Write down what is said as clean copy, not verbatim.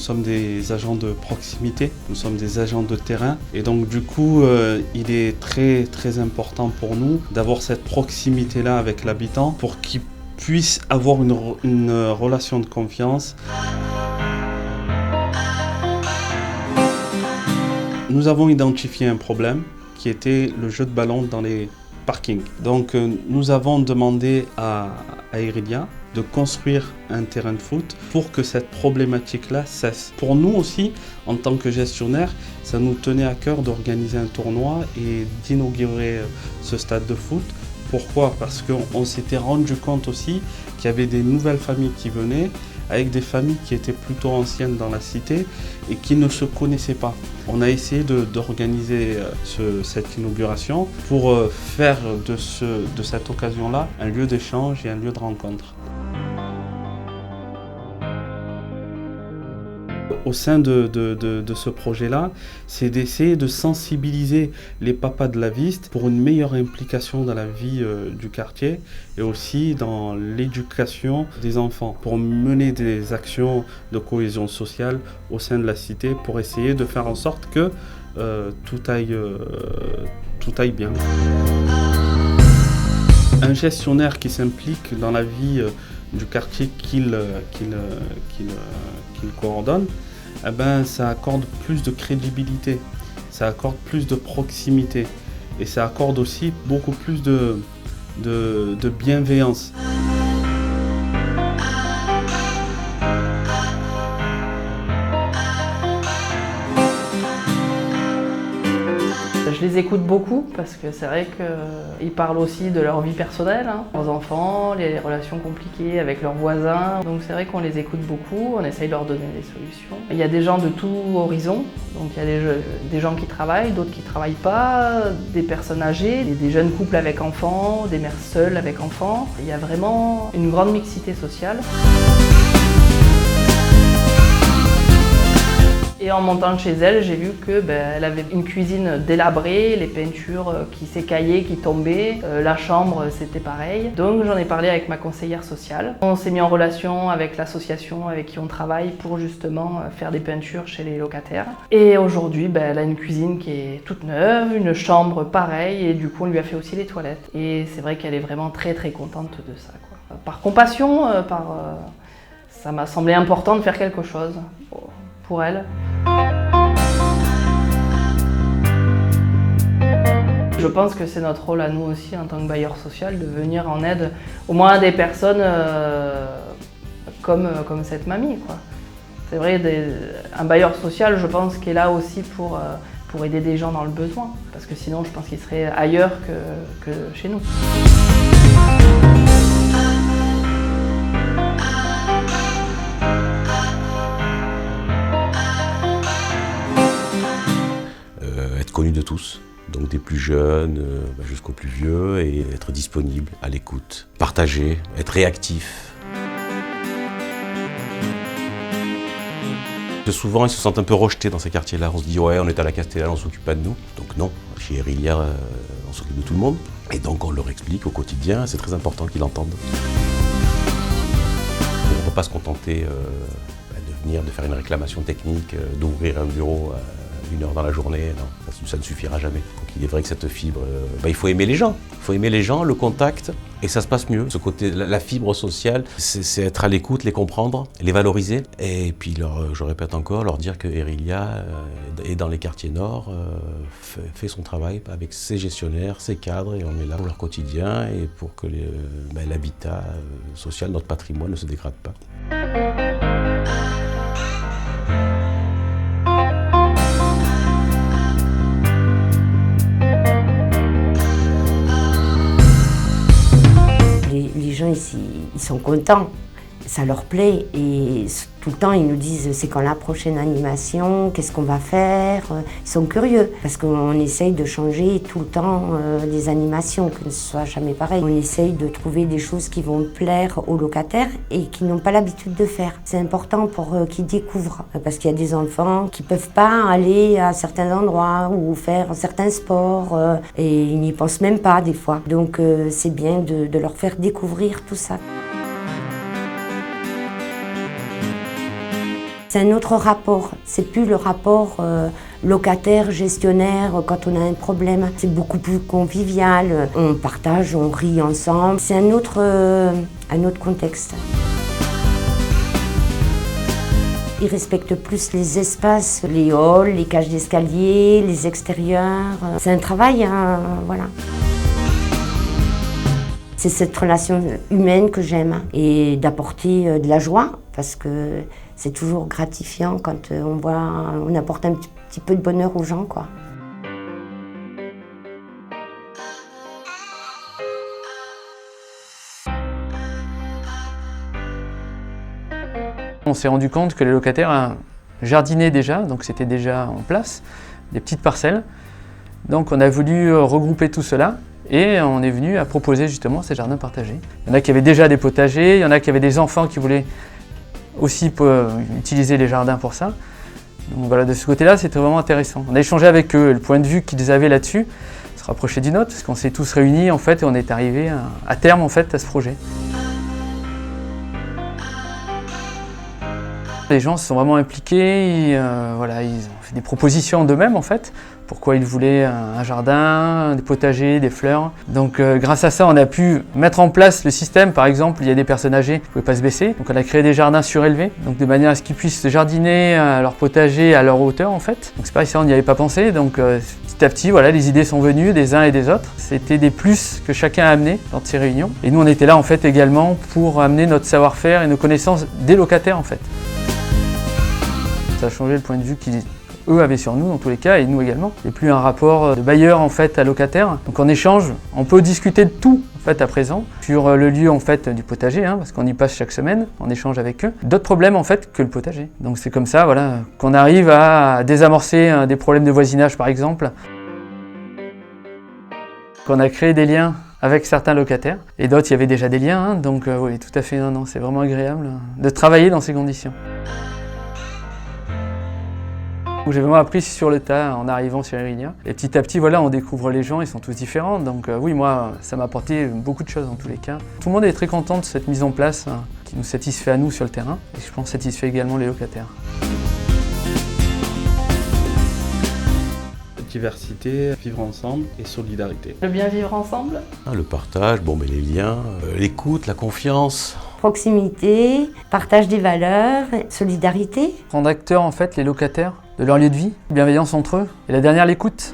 sommes des agents de proximité, nous sommes des agents de terrain et donc du coup il est très très important pour nous d'avoir cette proximité-là avec l'habitant pour qu'il puisse avoir une relation de confiance. Nous avons identifié un problème qui était le jeu de ballon dans les parkings. Donc nous avons demandé à Aerilia de construire un terrain de foot pour que cette problématique-là cesse. Pour nous aussi, en tant que gestionnaire, ça nous tenait à cœur d'organiser un tournoi et d'inaugurer ce stade de foot. Pourquoi? Parce qu'on s'était rendu compte aussi qu'il y avait des nouvelles familles qui venaient, avec des familles qui étaient plutôt anciennes dans la cité et qui ne se connaissaient pas. On a essayé d'organiser cette inauguration pour faire de cette occasion-là un lieu d'échange et un lieu de rencontre. Au sein de ce projet-là, c'est d'essayer de sensibiliser les papas de la Viste pour une meilleure implication dans la vie du quartier et aussi dans l'éducation des enfants, pour mener des actions de cohésion sociale au sein de la cité, pour essayer de faire en sorte que tout aille bien. Un gestionnaire qui s'implique dans la vie du quartier qu'il coordonne, eh ben, ça accorde plus de crédibilité, ça accorde plus de proximité et ça accorde aussi beaucoup plus de bienveillance. Je les écoute beaucoup parce que c'est vrai qu'ils parlent aussi de leur vie personnelle, leurs enfants, les relations compliquées avec leurs voisins. Donc c'est vrai qu'on les écoute beaucoup, on essaye de leur donner des solutions. Il y a des gens de tout horizon, donc il y a des gens qui travaillent, d'autres qui ne travaillent pas, des personnes âgées, des jeunes couples avec enfants, des mères seules avec enfants. Il y a vraiment une grande mixité sociale. Et en montant chez elle, j'ai vu qu'elle avait une cuisine délabrée, les peintures qui s'écaillaient, qui tombaient, la chambre c'était pareil. Donc j'en ai parlé avec ma conseillère sociale. On s'est mis en relation avec l'association avec qui on travaille pour justement faire des peintures chez les locataires. Et aujourd'hui, elle a une cuisine qui est toute neuve, une chambre pareille et du coup on lui a fait aussi les toilettes. Et c'est vrai qu'elle est vraiment très très contente de ça, quoi. Par compassion, ça m'a semblé important de faire quelque chose pour elle. Je pense que c'est notre rôle à nous aussi en tant que bailleur social de venir en aide au moins à des personnes comme cette mamie, quoi. C'est vrai, un bailleur social, je pense, qui est là aussi pour aider des gens dans le besoin. Parce que sinon, je pense qu'il serait ailleurs que chez nous. Être connu de tous. Donc des plus jeunes jusqu'aux plus vieux, et être disponible, à l'écoute, partager, être réactif. Souvent ils se sentent un peu rejetés dans ces quartiers-là, on se dit ouais on est à la Castellane, on s'occupe pas de nous. Donc non, chez Aerilia on s'occupe de tout le monde. Et donc on leur explique au quotidien, c'est très important qu'ils l'entendent. On ne peut pas se contenter de faire une réclamation technique, d'ouvrir un bureau 1 heure dans la journée, non, ça ne suffira jamais. Donc il est vrai que cette fibre, il faut aimer les gens. Il faut aimer les gens, le contact, et ça se passe mieux. Ce côté, la fibre sociale, c'est être à l'écoute, les comprendre, les valoriser. Et puis, je répète encore, leur dire que Aerilia est dans les quartiers nord, fait son travail avec ses gestionnaires, ses cadres, et on est là pour leur quotidien et pour que l'habitat social, notre patrimoine ne se dégrade pas. Les gens ici, ils sont contents, ça leur plaît et tout le temps ils nous disent c'est quand la prochaine animation, qu'est-ce qu'on va faire, ils sont curieux parce qu'on essaye de changer tout le temps les animations, que ce soit jamais pareil. On essaye de trouver des choses qui vont plaire aux locataires et qui n'ont pas l'habitude de faire. C'est important pour qu'ils découvrent parce qu'il y a des enfants qui ne peuvent pas aller à certains endroits ou faire certains sports et ils n'y pensent même pas des fois. Donc c'est bien de leur faire découvrir tout ça. C'est un autre rapport, c'est plus le rapport locataire-gestionnaire quand on a un problème. C'est beaucoup plus convivial, on partage, on rit ensemble. C'est un autre contexte. Ils respectent plus les espaces, les halls, les cages d'escalier, les extérieurs. C'est un travail, voilà. C'est cette relation humaine que j'aime et d'apporter de la joie parce que c'est toujours gratifiant quand on apporte un petit peu de bonheur aux gens, quoi. On s'est rendu compte que les locataires jardinaient déjà, donc c'était déjà en place, des petites parcelles. Donc on a voulu regrouper tout cela et on est venu à proposer justement ces jardins partagés. Il y en a qui avaient déjà des potagers, il y en a qui avaient des enfants qui voulaient aussi utiliser les jardins pour ça. Donc voilà, de ce côté-là, c'était vraiment intéressant. On a échangé avec eux, le point de vue qu'ils avaient là-dessus se rapprochait du nôtre, parce qu'on s'est tous réunis en fait et on est arrivé à terme en fait à ce projet. Les gens se sont vraiment impliqués, voilà, ils ont fait des propositions d'eux-mêmes en fait. Pourquoi ils voulaient un jardin, des potagers, des fleurs. Donc grâce à ça, on a pu mettre en place le système. Par exemple, il y a des personnes âgées qui ne pouvaient pas se baisser. Donc on a créé des jardins surélevés, donc de manière à ce qu'ils puissent jardiner leur potager à leur hauteur en fait. Donc c'est pareil, ça on n'y avait pas pensé. Donc petit à petit, voilà, les idées sont venues des uns et des autres. C'était des plus que chacun a amené dans ces réunions. Et nous on était là en fait également pour amener notre savoir-faire et nos connaissances des locataires en fait. Ça a changé le point de vue qu'eux avaient sur nous dans tous les cas et nous également. Il n'y a plus un rapport de bailleur en fait à locataire. Donc en échange, on peut discuter de tout en fait à présent sur le lieu en fait du potager, parce qu'on y passe chaque semaine en échange avec eux. D'autres problèmes en fait que le potager. Donc c'est comme ça, voilà, qu'on arrive à désamorcer des problèmes de voisinage par exemple. Qu'on a créé des liens avec certains locataires et d'autres il y avait déjà des liens, donc oui tout à fait, non, c'est vraiment agréable de travailler dans ces conditions. J'ai vraiment appris sur le tas en arrivant sur Aéridia. Et petit à petit, voilà, on découvre les gens, ils sont tous différents. Donc oui, moi, ça m'a apporté beaucoup de choses en tous les cas. Tout le monde est très content de cette mise en place qui nous satisfait à nous sur le terrain. Et je pense satisfait également les locataires. Diversité, vivre ensemble et solidarité. Le bien vivre ensemble. Le partage, les liens, l'écoute, la confiance. Proximité, partage des valeurs, solidarité. Rendre acteurs en fait les locataires de leur lieu de vie, bienveillance entre eux et la dernière l'écoute.